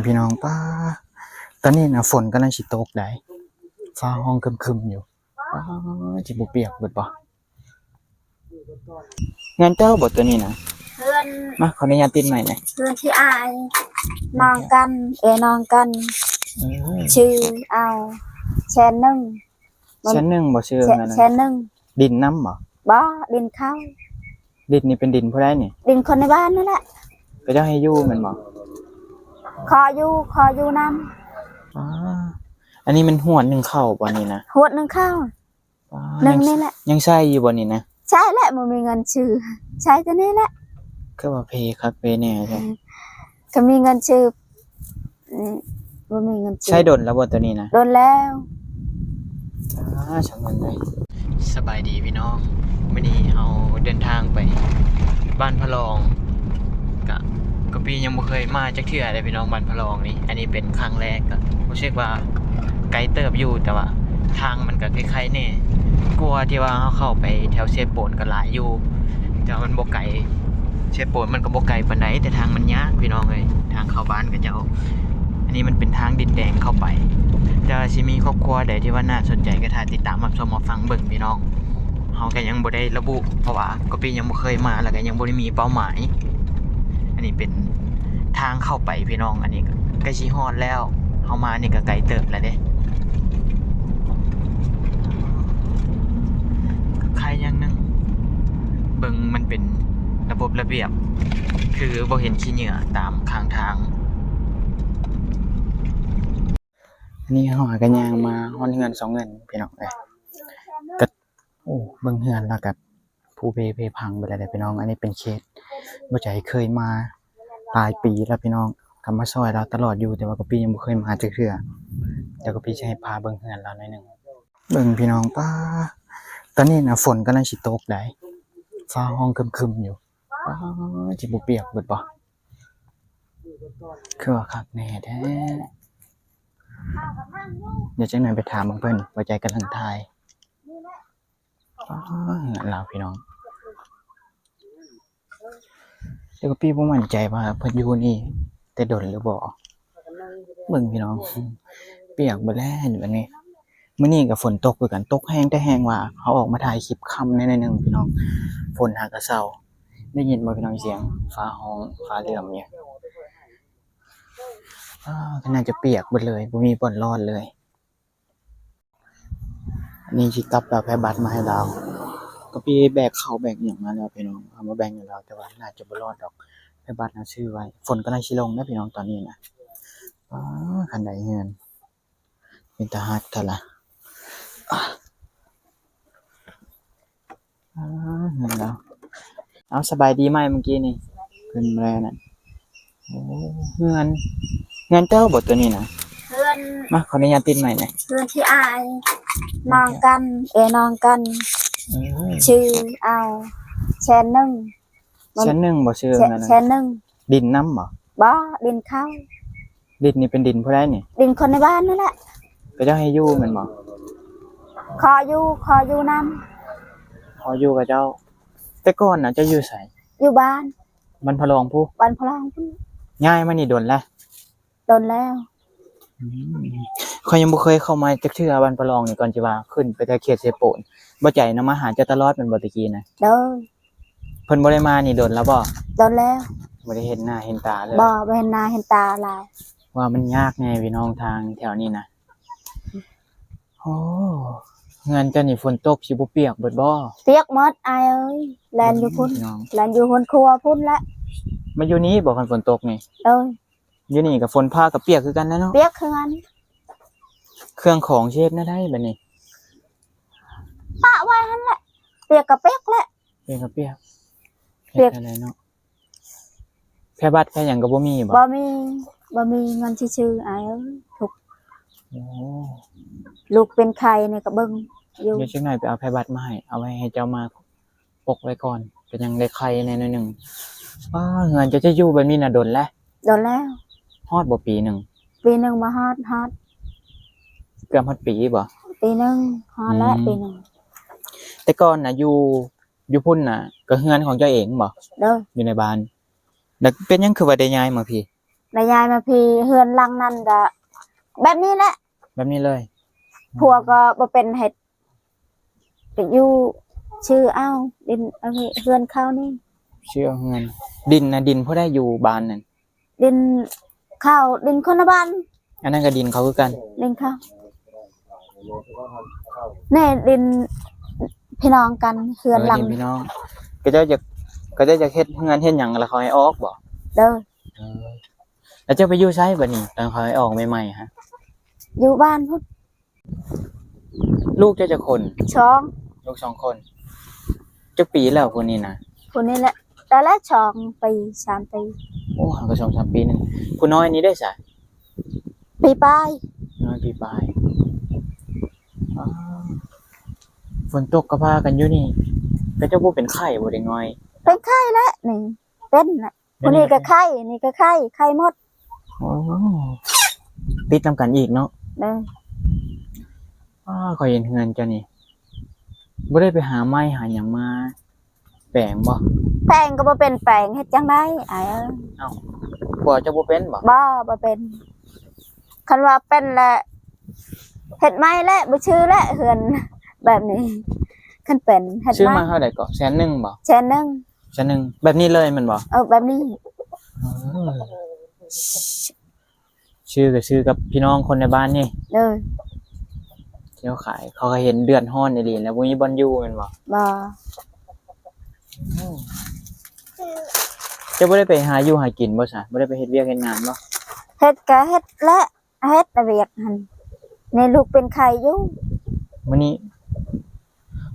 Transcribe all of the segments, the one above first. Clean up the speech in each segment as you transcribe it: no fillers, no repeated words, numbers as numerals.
พี่น้องป้าตอนนี้นะฝนกำลังสิตกได้ฟ้าห้องครึมๆอยู่ป้าจิบุเปียกเบิดบ่งั้นเจ้าบทตัวนี้นะเพื่อนมาขออนุญาตติดใหม่หน่อยเพื่อนที่อายนองกันนองกันชื่อเอาแชนนึ่งชั้นหนึ่งบ่ชื่อนั่นแชนนึ่งดินน้ำบ่บ่ดินเข้าดินนี่เป็นดินผู้ใดนี่ดินคนในบ้านนั่นแหละก็เจ้าให้อยู่แม่นบ่คออยู่น้อ๋ออันนี้มันหวดหนึ่งเข้าบ่นี่นะำหวดหนึ่งเข้าหนึ่งนี่แหละยังใช้อยู่บ่นี่นะใช่แหละมันมีเงินชื่อใช้ตัวนี้แหละก็ว่าเพครับเพแน่ใช่ก็มีเงินชื่อมันมีเงินชื่อใช้ดนแล้วบ่ตัวนี้นะโดนแล้วช่างมันเลยสบายดีพี่น้องมื้อนี้เอาเดินทางไปบ้านพะลองก็ปียังบ่เคยมาจักเทื่อเลยพี่น้องบ้านพะลองนี่อันนี้เป็นครั้งแรกก็รู้สึกว่าไกลเติบอยู่แต่ว่าทางมันก็คล้ายๆแน่กลัวที่ว่าเฮาเข้าไปแถวเชฟโปนก็หลายอยู่แต่มันบ่ไกลเชฟโปนมันก็บ่ไกลปานใดแต่ทางมันยากพี่น้องเอ้ยทางเข้าบ้านก็เจ้าอันนี้มันเป็นทางดินแดงเข้าไปแต่สิมีครอบครัวใดที่ว่าน่าสนใจก็ถ้าติดตามรับชมมาฟังเบิ่งพี่น้องเฮาก็ยังบ่ได้ระบุเพราะว่าก็ปียังบ่เคยมาแล้วก็ยังบ่ได้มีเป้าหมายอันนี้เป็นทางเข้าไปพี่น้องอันนี้ก็ใกล้สิฮอดแล้วเฮามานี่ก็ไกลเติบแล้วเด้ใครอย่างนึงเบิ่งมันเป็นระบบระเบียบคือบ่เห็นขี้เหงื่อตามข้างทางอันนี้เฮาหากันย่างมาฮอดเฮือน2เงินพี่น้องเอ้ยก็โอ้เบิ่งเฮือนแล้วก็ผู้เพพังไปแล้วพี่น้องอันนี้เป็นเขตบ่ใจเคยมาหลายปีแล้วพี่น้องกำมาซอยเราตลอดอยู่แต่ว่าก็ปียังบ่เคยมาจักเทื่อเดี๋ยวก็พี่จะให้พาเบิ่งเฮือนเราหน่อยนึงเบิ่งพี่น้องป้าตอนนี้นะฝนกำลังสิตกได้ฟ้าห้องครึมๆอยู่ป้าจิบ่เปียกเบิดบ่คือว่าคักแน่แท้เดี๋ยวจังหน่อยไปถามเพิ่นว่าใจกำลังทายเฮือนเราพี่น้องเดี๋ยวก็พี่บ่มั่นใจว่าเพิ่นอยู่นี่แต่ดนหรือบ่เบิ่งพี่น้องเปียกเบิดแล้วอยู่บัดนี้มื้อนี้ก็ฝนตกคือกันตกแรงแต่แรงว่าเขาออกมาถ่ายคลิปค่ำแน่ๆนึงพี่น้องฝนหากะเซาได้ยินบ่พี่น้องเสียงฟ้าร้องฟ้าเหลื่อมเนี่ยก็น่าจะเปียกหมดเลยบ่มีบ่อนรอดเลยอันนี้สิกลับแบบแพ้บัตรมาให้เราก็พี่แบกข้าวแบกหยังมาแล้วพี่น้องเอามาแบ่งให้เราแต่ว่าน่าจะบ่รอดดอกแพ้บัตรน่ะซื้อไว้ฝนกำลังสิลงนะพี่น้องตอนนี้นะคันใดเฮือนเป็นตาฮักเท่าล่ะเฮือนเราเอาสบายดีไหมเมื่อกี้นี่ขึ้นมาแล้วน่ะโอ้เฮือนเจ้าบ่ตัวนี้นะเพื่อนมาขออนุญาตติดใหม่หน่อยเพื่อนที่อายนองกันนองกันชื่อเอาแชนนึ่งชั้นหนึ่งบ่ชื่อนั่นแชนนึ่งดินน้ำบ่บ่ดินเข้าดินนี่เป็นดินผู้ใดนี่ดินคนในบ้านนั่นแหละก็เจ้าให้อยู่แม่นบ่คออยู่น้ขออยู่กับเจ้าแต่ก่อนน่ะเจ้าอยู่ไสำอยู่บ้านมันพะลองผู้บ้านพลองพุ่นย้ายมานี่ดนแล้วโดนแล้วข้อยยังบ่เคยเข้ามาจักเทื่อบ้านพะลองนี่ก่อนสิว่าขึ้นไปแต่เขตเสโปนบ่ใจนำมาหาเจ้าตลอดแม่นบ่ตะกี้นะเด้อเพิ่นบ่ได้มานี่ดนแล้วบ่โดนแล้วบ่ได้เห็นหน้าเห็นตาเลยบ่เห็นหน้าเห็นตาหลายว่ามันยากแน่พี่น้องทางแถวนี้นะโอ้งานเจ้านี่ฝนตกสิบ่เปียกเบิดบ่เปียกหมดอายเอ้ยแลนอยู่พุ่นแลนอยู่ครัวพุ่นละมาอยู่นี้บ่คันฝนตกนี่อยู่นี่ก็ฝนพาก็เปียกคือกันนะเนาะเปียกคือกันเครื่องของเช็ดน่ะได้บัดนี้ปะไว้หั่นแหละเปียกก็เปียกแหละเปียกก็เปียกเปียกอะไรเนาะแค่บัตรแค่หยังก็บ่มีบ่มีเงินชื่อๆอายเอ้ยถูกโอ้ลูกเป็นไข้นี่ก็เบิ่งอยู่เดี๋ยวจักหน่อยไปเอาแพบัตรมาให้เอาไว้ให้เจ้ามาปกไว้ก่อนก็ยังได้ไข่แน่หน่อยนึงเงินจะอยู่แบบนี้น่ะดนแล้วฮอดบ่ปีนึงมาฮอดเกือบฮอดปีบ่ปีนึงฮอดแล้วปีนึงแต่ก่อนน่ะอยู่พุ่นน่ะก็เฮือนของเจ้าเองบ่เด้ออยู่ในบ้านแล้วเป็นหยังคือว่าได้ย้ายมาพี่ แล้วยายมาพี่เฮือนหลังนั่นก็แบบนี้แหละ แบบนี้เลย ผัวก็บ่เป็นเฮ็ดก็อยู่ชื่ออ้าวดินเอาไว้เฮือนเขานี่ เชื่อเงินดินนะดินเพราะได้อยู่บ้านนั่น ดินข้าวดินคนละบ้าน อันนั้นก็ดินเขาคือกัน ดินข้าวแน่ดินพี่น้องกันเฮือนหลัง ดินพี่น้องก็เจ้าจะเฮ็ดเงินเฮ็ดหยังแล้วเขาให้ออกบ่ เด้อ แล้วเจ้าไปอยู่ไสบัดนี้ตอนเขาให้ออกใหม่ๆฮะ อยู่บ้านพุ่น ลูกเจ้าจะคน ช่อง ลูก2คนจักปีแล้วคนนี้นะ คนนี้แหละแต่ละช่องปี3ปี โอ้ห่างกัน2-3 ปีนึงผู้น้อยนี้ได้ซะ ปีปลาย น้อยปีปลายอ้าวฝนตกก็พากันอยู่นี่ก็เจ้าบ่เป็นไข้บ่เด็กน้อย เป็นไข้แล้วนี่เป็นน่ะคนนี้ก็ไข้นี่ก็ไข้หมด โอ้ติดนำกันอีกเนาะ เด้อ ข้อยเห็นเฮือนเจ้านี่บ่ได้ไปหาไม้หาหยังมาแปลงบ่ แปลงก็บ่เป็นแปลงเฮ็ดจังได๋อ้ายเอ้ย กว่าเจ้าบ่เป็นบ่ บ่เป็นคันว่าเป็นแหละเฮ็ดไม้แหละบ่ชื่อแหละเฮือนแบบนี้คันเป็นเฮ็ด ซื้อ ไม้ มาเท่าใดก็100,000บ่ แช่นึง 100,000แบบนี้เลยแม่นบ่ แบบนี้ ชื่อก็ชื่อกับพี่น้องคนในบ้านนี่ เด้อ ที่เขาขายเขาก็เห็นเดือดร้อนอีหลีแล้วบ่มีบ่อนอยู่แม่นบ่ บ่ เจ้าบ่ได้ไปหาอยู่หากินบ่ซะบ่ได้ไปเฮ็ดเวียกเฮ็ดงานบ่ เฮ็ดก็เฮ็ดและเฮ็ดแต่เวียกหั่นในลูกเป็นไข้อยู่ มื้อนี้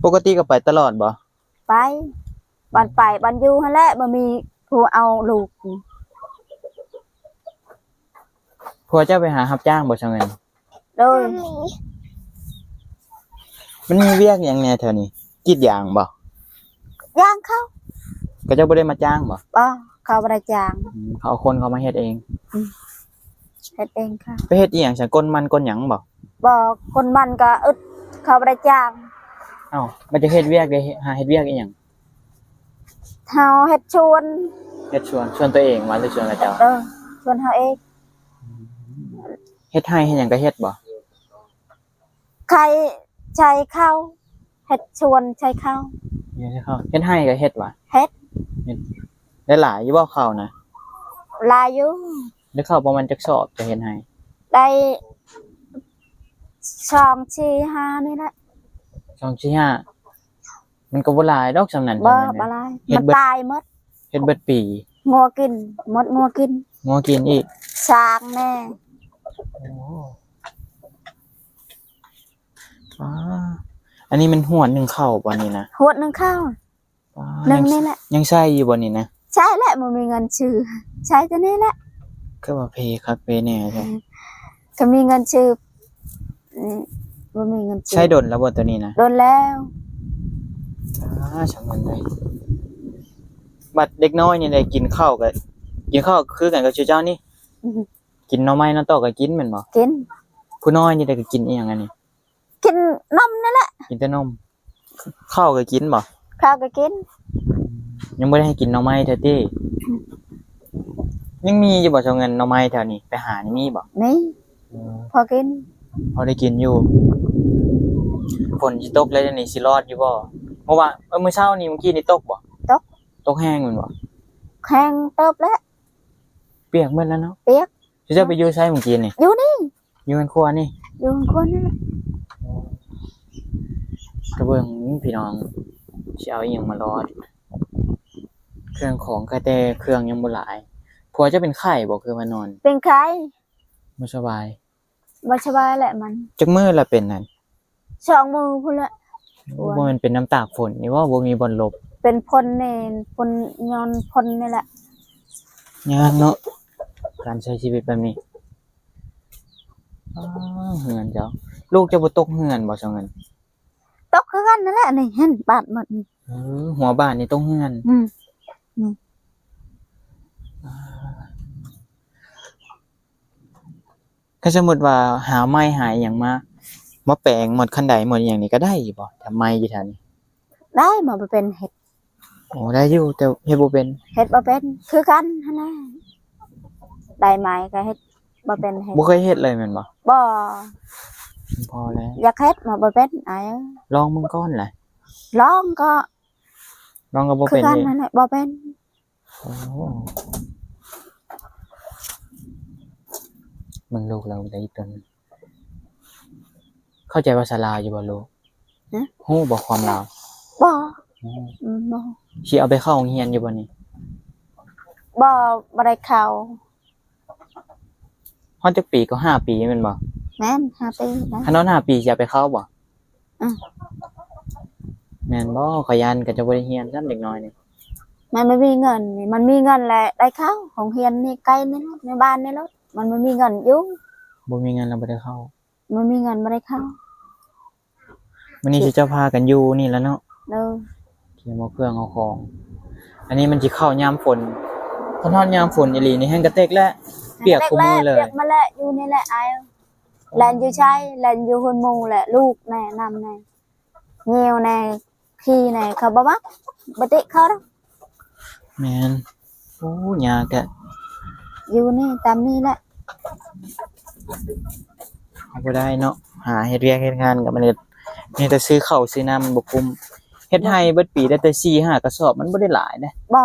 ปกติก็ไปตลอดบ่ ไปบ้านอยู่หั่นแหละบ่มีผู้เอาลูก พวกเจ้าไปหารับจ้างบ่ซะเงิน โดย มันมีเวียกหยังแหน่แถวนี้กรีดยางบ่ ย่างเขา ก็เจ้าบ่ได้มาจ้างบ่ บ่เขาบ่ได้จ้าง เขาเอาคนเขามาเฮ็ดเอง เฮ็ดเองค่ะ ไปเฮ็ดอีหยังซะก้นมันก้นหยังบ่ บ่คนมันก็อึดเขาบ่ได้จ้าง เอ้ามันจะเฮ็ดเวียกได้หาเฮ็ดเวียกอีหยัง เฮาเฮ็ดชวน เฮ็ดชวนตัวเองว่าหรือชวนกับเจ้า ชวนเฮาเอง เฮ็ดให้เฮ็ดหยังก็เฮ็ดบ่ ใครใช้เข้าเฮ็ดชวนใช้เข้า เฮ็ดให้เขาเฮ็ดให้ก็เฮ็ดว่ะ เฮ็ด ได้หลายอยู่บ่ข้าวนะ หลายอยู่ ได้ข้าวประมาณจักสอบจะเฮ็ดให้ ได้2 4 5นี่แหละ 2-4-5มันก็บ่หลายดอกสำนั้น บ่ จัง บ่ นั้น หลาย เฮ็ด มัน เบิด ตายหมด เฮ็ดเบิดปี งัวกินหมดงัวกิน งัวกินอีก ช้างแน่ อ้าอันนี้มันหวนหนึงข้าวบ่นี่นะ หวดหนึงข้าว อ้า หนึงนี่แหละ ยังใช้อยู่บ่นี่นะ ใช้แหละบ่มีเงินซื้อใช้ตัวนี้แหละ คือว่าเพคักเพแน่แท้ ก็มีเงินซื้อบ่มีเงินซื้อ ใช้ดนแล้วบ่ตัวนี้นะ โดนแล้ว สำคัญเลยบัดเด็กน้อยนี่ได้กินข้าวคือกันกับชื่อเจ้านี่ อือ กินหน่อไม้หน่อตอกก็กินแม่นบ่ กิน ผู้น้อยนี่ได้ก็กินอีหยังอันนี้ กินนมนี่แหละ กินแต่นมข้าวก็กินบ่ ข้าวก็กิน ยังบ่ได้ให้กินหน่อไม้แท้ติยังมีอยู่บ่เจ้าเงินหน่อไม้แถวนี้ไปหานี่มีบ่ นี่พอกิน พอได้กินอยู่ฝนสิตกแล้วเดี๋ยวนี้สิรอดอยู่บ่เพราะว่ามื้อเช้านี่เมื่อกี้นี่ตกบ่ ตกแห้งแม่นบ่ แข็งเติบแล้ว เปียกหมดแล้วเนาะ เปียก สิเจ้าไปอยู่ไสเมื่อกี้นี่ อยู่นี่ อยู่ในครัวนี่ อยู่คนนี่แหละ กระเบื้องพี่น้องสิเอาอีหยังมารอดเครื่องของก็แต่เครื่องยังบ่หลายผัวจะเป็นไข้บ่คือว่านอน เป็นใคร บ่สบาย บ่สบายแหละมัน จักมื้อละเป็นนั่น สองมือพุ่นละ ปวด บ่แม่นเป็นน้ำตากฝนนี่ว่าบ่มีบ่อนหลบ เป็นพลนี่พลย้อนพลนี่แหละ ยากเนาะการใช้ชีวิตแบบนี้เฮือนเจ้าลูกจะบ่ตกเฮือนบ่เจ้าเงิน ตกคือกันนั่นแหละนี่เห็นบาดหมดนี่ หัวบ้านนี่ตกเฮือน ถ้าสมมุติว่าหาไม้หาอิหยังมาแปลงหมดคันใดหมดอหย่างนี้ก็ได้อยู่บ่ถ้าไม้อยู่แถวนี้ ได้มาบ่เป็นเฮ็ด โอ้ได้อยู่แต่เฮ็ดบ่เป็น เฮ็ดบ่เป็นคือกันหั่นแหละ ได้ไหมก็เฮ็ดบ่เป็นเฮ็ด บ่เคยเฮ็ดเลยแม่นบ่ บ่ พอแล้ว อยากเฮ็ดมาบ่เป็นไอ้เอ้ย ลองมึงก่อนแหละ ลองก็ ลองก็บ่ คือ เป็น กัน นี่ นั่นแหละบ่เป็น โอ้มึงลูกเราได้ตนเข้าใจภาษาลาวอยู่บ่ลูกฮู้บ่ความลาว บ่ ฮู้ บ่ สิเอาไปเข้าโรงเรียนอยู่บ่นี่ บ่ได้เข้า ฮอดจักปีก็5ปีแม่นบ่ แม่น5 ปีนะ ถ้านอน5ปีสิเอาไปเข้าบ่ อือ แม่นบ่ขยันก็จะบ่ได้เรียนซ้ำเด็กน้อยนี่ มันไม่มีเงินนี่มันมีเงินแหละได้เข้าโรงเรียนนี่ใกล้นี่รถในบ้านนี่รถมันไม่มีเงินอยู่ บ่มีเงินแล้วบ่ได้เข้า มันมีเงินบ่ได้เข้า มื้อนี้สิเจ้าพากันอยู่นี่แหล้วเนาะ เด้อ เตรียมเอาเครื่องเอาของ อันนี้มันสิเข้ายามฝนถ้าฮอดยามฝนอีหลีนี่แฮงกระเตกแล้วเปียกคุมือเลย เปียกมาแล้วอยู่นี่แหละไอ้แลนอยู่ใช้แลนอยู่คนหมู่แหละลูกแน่นำแน่เหี่ยวแน่ขี้แน่เขาบ่มักบ่ติเขาดอก แม่นโอ้ยากอะ อยู่นี่ตามนี้แหละ เอาบ่ได้เนาะหาเฮ็ดเวียกเฮ็ดงานก็มันเฮ็ดมีแต่ซื้อข้าวซื้อน้ำมันบ่คุ้มเฮ็ดให้เบิดปีได้แต่4-5กระสอบมันบ่ได้หลายนะ บ่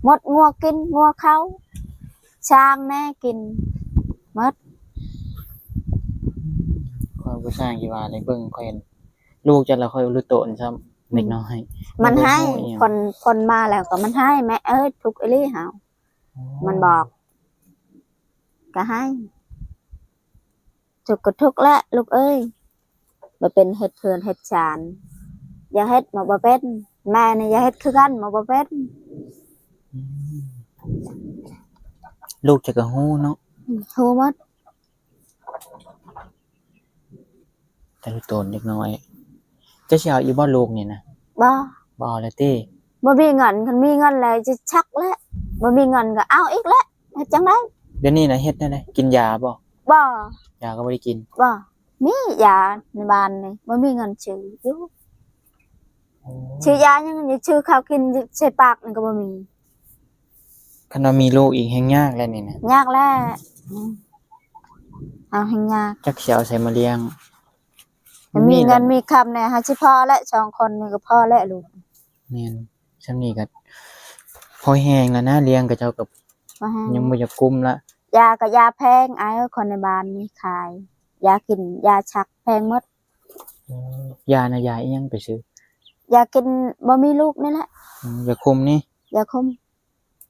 หมดงัวกินงัวเขาช้างแน่กินหมด ข้อยบ่สร้างกี่ว่าเลยเบิ่งข้อยเห็นลูกจัดแล้วค่อยรู้โตนซ้ำเด็กน้อย มันให้ บ่รู้อิหยัง คนมาแล้วก็มันให้แม่เอ้ยทุกอีหลีเฮามันบอกก็ให้ทุกข์ก็ทุกข์แหละลูกเอ้ยบ่เป็นเฮ็ดเพื่อนเฮ็ดชานอย่าเฮ็ดมาบ่เป็นแม่นี่อย่าเฮ็ดคือกันมาบ่เป็น อืมลูกจะก็ฮู้เนาะ ฮู้หมด แต่รู้โตนเด็กน้อยจะสิเอาอีบ่ลูกนี่นะ บ่ บ่เอาแล้วติ บ่มีเงินคันมีเงินแล้วจะชักแล้วบ่มีเงินก็เอาอีกแล้วเฮ็ดจังได๋ เดี๋ยวนี้น่ะเฮ็ดแนวใดกินยาบ่ บ่ ยาก็บ่ได้กิน บ่มียาในบ้านนี่บ่มีเงินซื้ออยู่ โอ้ ซื้อยายังจะซื้อข้าวกินใส่ปากนี่ก็บ่มี คันว่ามีลูกอีกแฮงยากแล้วนี่นะ ยากแล้วเอาให้ยาก จักสิเอาใส่มาเลี้ยง มีเงิน แหละ มีคำเนี่ยหาสิพอและ2คนนี่ก็พอแล้วลูก แม่นซำนี้ก็พอแฮงแล้วนะเลี้ยงกับเจ้าก็ บ่ให้ ยังบ่อยากกุมละ ยาก็ยาแพงอ้ายคนในบ้านนี่ขาย ยากินยาชักแพงหมด ยาน่ะยาอีหยังไปซื้อย ากินบ่มีลูกนี่แหละ ยาคุมนี่ ยาคุม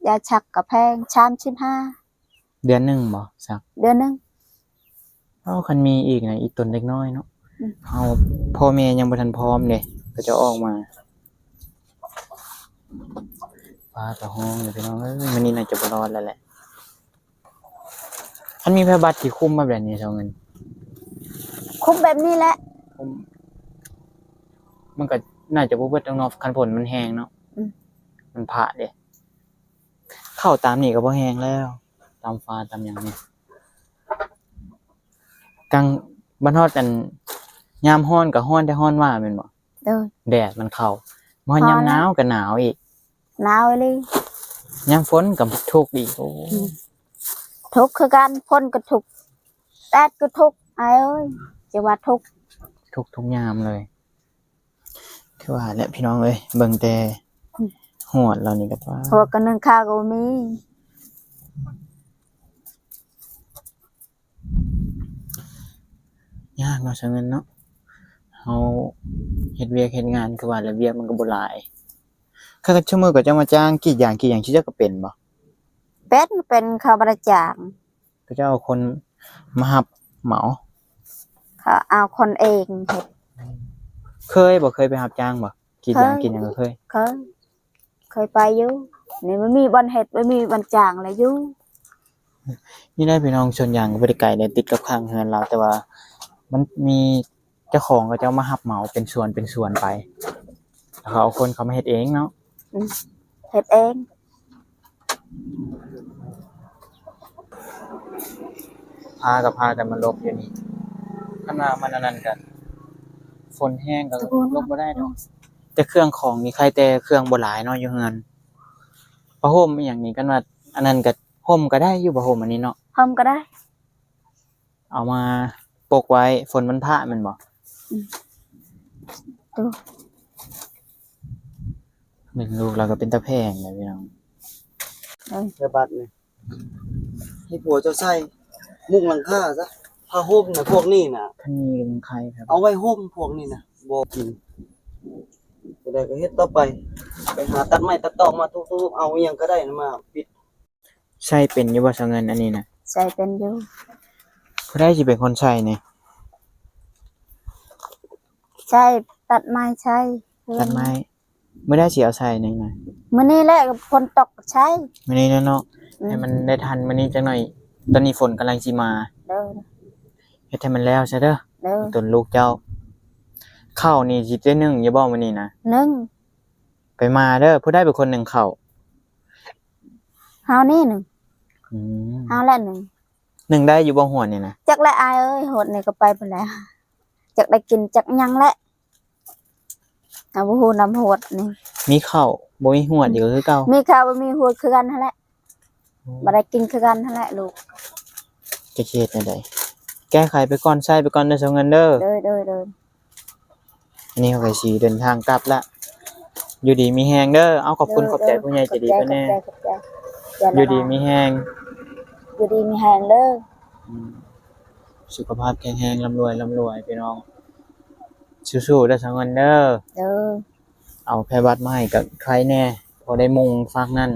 ยาชักก็แพง35เดือนหนึงบ่สัก เดือนหนึง คันมีอีกน่ะอีกตนเล็กน้อยเนาะ อืม เฮาพ่อแม่ยังบ่ทันพร้อมเด้ก็จะออกมาฟ้าก็ฮ้องเลยพี่น้องเอ้ยมื้อนี้น่าจะบ่รอดแล้วแหละคันมีไผบัตรที่คุมมาแบบนี้เซาเงิน คุมแบบนี้แหละ คุมมันก็น่าจะบ่เบิดดอกเนาะคันฝนมันแห้งเนาะ มันผะเด้เข้าตามนี่ก็บ่แห้งแล้ว ตามฟ้าตามหยังนี่กลางบ้านฮอดอันยามร้อนก็ร้อนแต่ร้อนว่าแม่นบ่ เด้อ แดดมันเข้าบ่ยามหนาวก็หนาวอีก หนาวอีหลี ยามฝนก็ทุกข์อีกโอ้ ทุกข์คือกันพ้นก็ทุกข์แดดก็ทุกข์อ้ายเอ้ยจะว่าทุกข์ ทุกข์ทุกยามเลยคือว่าแหละพี่น้องเอ้ยเบิ่งแต่ฮอดเรานี่ก็ว่า พวกก็นึ่งข้าวก็บ่มี ยากเนาะเสียเงินเนาะเฮาเฮ็ดเวียกเฮ็ดงานคือว่าแล้วเวียกมันก็บ่หลายคันชั่วโมงก็จะมาจ้างกี่อย่างสิเจ้าก็เป็นบ่ เป็นข้าวบริจาค ก็จะเอาคนมารับเหมา เขาเอาคนเองเฮ็ด เคยบ่เคยไปรับจ้างบ่กี่อย่าง เคย กินหยังก็เคย เคยไปอยู่นี่มันมีบ่อนเฮ็ดบ่มีบ่อนจ้างแล้วอยู่ นี่ได้พี่น้องส่วนอย่างก็บ่ได้ไกลเลยติดกับข้างเฮือนเราแต่ว่ามันมีเจ้าของก็จะเอามารับเหมาเป็นส่วนไปแล้วเขาเอาคนเขามาเฮ็ดเองเนาะ เฮ็ดเอง พากันมาลบอยู่นี่คันว่ามันอันนั้นกันฝนแห้งก็ลบบ่ได้ดอกแต่เครื่องของนี่ใครแต่เครื่องบ่หลายเนาะอยู่เฮือนผ้าห่มอีหยังนี่กันว่าอันนั้นก็ ห่มก็ได้อยู่บ่ห่มอันนี้เนาะ ทำก็ได้ เอามาปกไว้ฝนมันพระแมันบ่ ดู หนึ่งลูกเราก็เป็นตะแพงเลยพี่น้อง ใส่บัตรนี่ให้ผัวเจ้าใส่มุงหลังคาซะผ้าห่มน่ะพวกนี้น่ะ ท่านมีเป็นใครครับ เอาไว้ห่มพวกนี้น่ะบ่กินจะได้ก็เฮ็ดต่อไป ไปหาตัดไม้ตัดตอกมาทุบๆเอาอิหยังก็ได้นะมาปิด ใช่เป็นอยู่บ่ซะเงินอันนี้นะ ใส่เป็นอยู่ ผู้ได้สิเป็นคนใช่นี่ ใช่ตัดไม้ใช่ ตัดไม้ไม่ได้สิเอาใส่หนึงนะ มื้อนี้แหละฝนตกใช่ มื้อนี้เนาะให้มันได้ทันมื้อนี้จักหน่อย ตอนนี้ฝนกำลังสิมา เด้อ เฮ็ดให้มันแล้วซะเด้อ เด้อ ต้นลูกเจ้าข้าวนี่สิได้นึ่งอย่าบ่มื้อนี้นะ นึ่ง ไปมาเด้อผู้ได้เป็นคนหนึ่งข้าว เฮานี่หนึ่ง อืม เฮาละหนึ่ง หนึ่งได้อยู่บ่หัวนี่นะ จักและอายเอ้ยโหดนี่ก็ไปพุ่นแล้วจักได้กินจักหยังแหละเอาบ่ฮู้น้ำโหดนี่ มีข้าวบ่มีหัวอีกก็คือเก่า มีข้าวบ่มีหัวคือกันนั่นแหละบ่ได้กินคือกันนั่นแหละลูก จะเฮ็ดจังได๋แก้ไขไปก่อนใช้ไปก่อนเด้อเซาเงินเด้อ เด้อเด้อเด้อ อันนี้เขาก็สิเดินทางกลับละอยู่ดีมีแฮงเด้อเอาขอบคุณขอบใจผู้ใหญ่ใจดีเพิ่นแน่ ขอบใจขอบใจ อยู่ดีมีแฮง อยู่ดีมีแฮงเด้อ อืมสุขภาพแข็งแรงร่ำรวยพี่น้องสู้ๆเด้อเซาเงินเด้อ เด้อ เอาแพร่บัตรมาให้กับใครแน่พอได้มุงฟักนั่น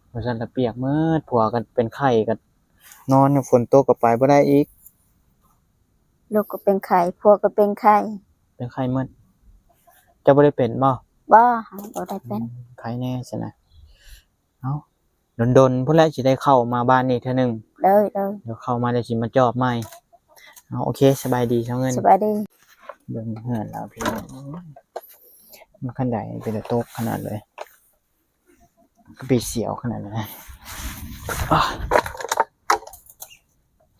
เพราะฉะนั้นถ้าเปียกมืดผัวกันเป็นไข้กันนอนฝนตกก็ไปบ่ได้อีก ลูกก็เป็นไข้พวกก็เป็นไข้ เป็นไข้มืดจะบ่ได้เป็นบ่ บ่บ่ได้เป็น ไข้แน่ซั่นน่ะเอ้าดนๆพุ่นแหละสิได้เข้ามาบ้านนี่เทื่อนึง เด้อเด้อ เดี๋ยวเข้ามาได้สิมาจอบใหม่เอาโอเคสบายดีเช้าเงิน สบายดี เบิ่งเหือนแล้วพี่น้องมันขั้นใดเป็นแต่โต๊ะขนาดเลยปีเสียวขนาดเลยอ่ะ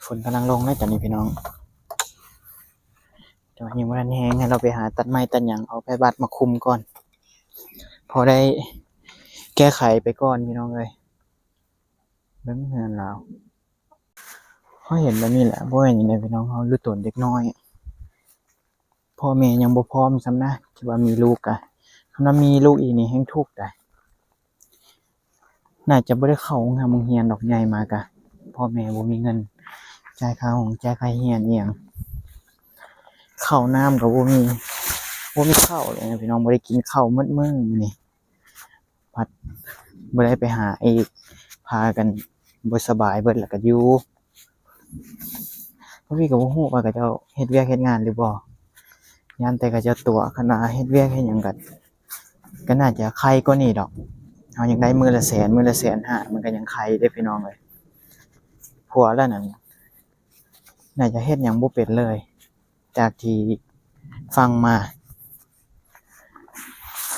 ฝนกำลังลงแล้วจ้ะนี่พี่น้องแต่ว่ายังไม่ทันแห้งให้เราไปหาตัดไม้ตัดหยังเอาไปบัดมาคุมก่อน พอได้แก้ไขไปก่อนพี่น้องเลยเบิ่งเหือนแล้วเขาเห็นแบบนี้แหละบ่เห็นอย่างไรพี่น้องเขารู้ตนเด็กน้อยพ่อแม่ยังบ่พร้อมซ้ำนะที่ว่ามีลูกอะคำว่ามีลูกอีนี่แห้งทุกข์ได้น่าจะบ่ได้เข้าโรงเรียนดอกใหญ่มากะพ่อแม่บ่มีเงินจ่ายค่าห้องจ่ายค่าเรียนอีหยังข้าวน้ำก็บ่มีข้าวเลยนะพี่น้องบ่ได้กินข้าวมื้อมื้อนี่พัดบ่ได้ไปหาอีกพากันบ่สบายเบิดแล้วก็อยู่พี่ก็บ่ฮู้ว่าเขาเจ้าเฮ็ดเวียกเฮ็ดงานหรือบ่ยามแต่เขาเจ้าตัวคณะเฮ็ดเวียกเฮ็ดหยังก็น่าจะใครกว่านี้ดอกเฮาอยากได้มื้อละแสนมื้อละแสนห้ามันก็ยังใครเด้พี่น้องเอ้ยผัวแล้วนั่นน่าจะเฮ็ดหยังบ่เป็นเลย จากที่ฟังมา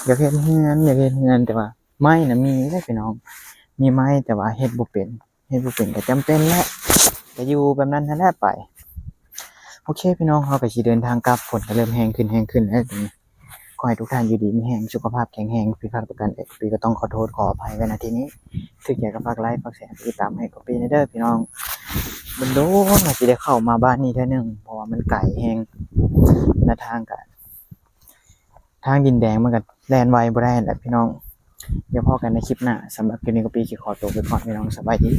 อยากเฮ็ดเรือนแต่ว่าไม้น่ะมีเด้พี่น้อง มีไม้แต่ว่าเฮ็ดบ่เป็นก็จำเป็นแหละก็อยู่แบบนั้นนั่นแหละไปโอเคพี่น้องเราก็สิเดินทางกลับฝนก็เริ่มแห้งขึ้นแล้วทีนี้ขอให้ทุกท่านอยู่ดีมีแรงสุขภาพแข็งแรงผิดพลาดประการใดปีก็ต้องขอโทษขออภัยไว้ณที่นี้ถึงอยากจะฝากไลค์ฝากแชร์ติดตามให้กับปีเด้อพี่น้องมันโดนว่าสิได้เข้ามาบ้านนี้เทื่อนึงเพราะว่ามันไกลแฮงและทางดินแดงมันก็แล่นไวบ่ได้แหละพี่น้องเดี๋ยวพบกันในคลิปหน้าสำหรับคลิปนี้ก็ปีสิขอตัวไปก่อนพี่น้องสบายดี